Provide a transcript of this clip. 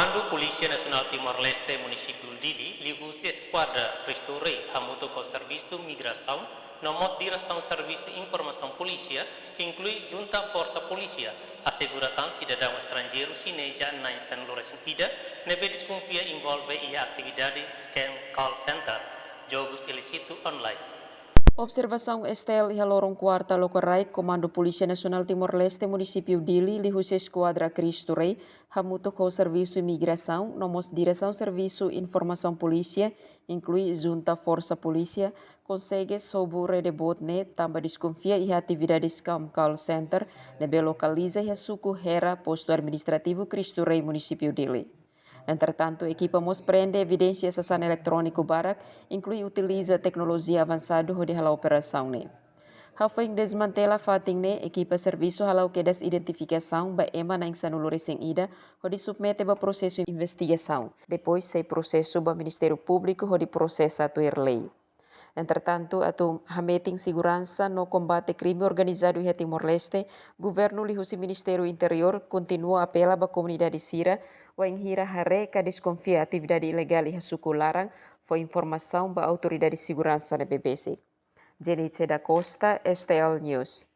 Comando Polícia Nacional Timor-Leste Município Dili, ligu-se Esquadra Cristo Rei, hamuto com Serviço Migração, nomos Direção Serviço Informação Polícia, inclui Junta Força Polícia, asseguratan cidadão estrangeiro sineja na San Lourenço Pida, nebe desconfia envolve e atividade scam call center, jogos ilícito online. Observação Estel e lorong quarta lokorai Comando Polícia Nacional Timor-Leste Município Dili, lihus Esquadra Cristo Rei, hamuto com Serviço Imigração, nomos Direção Serviço Informação Polícia, inclui Junta Força Polícia, consegue sob rede botnet, tamba desconfia e atividade scam call center, nebe localiza e suku hera posto administrativo Cristo Rei Município Dili. Entretanto, equipamos prende evidências sasan eletrônico barak, inclui utiliza tecnologia avançada de hala operação ne. Hafing desmantela fating ne, equipa serviço hala que das identificação ba ema na insanu loreseng ida, hodi submete ba processo de investigação. Depois, sei processo ba Ministério Público hodi processa tuir lei. Entretanto, atu hameting segurança no combate crime organizado em Timor-Leste, governo lihusi Ministério Interior continua apela ba comunidade sira, wa inhira hare ka desconfia atividade ilegal e suku larang, foi informação ba autoridade de segurança da BBC. Jenice da Costa, STL News.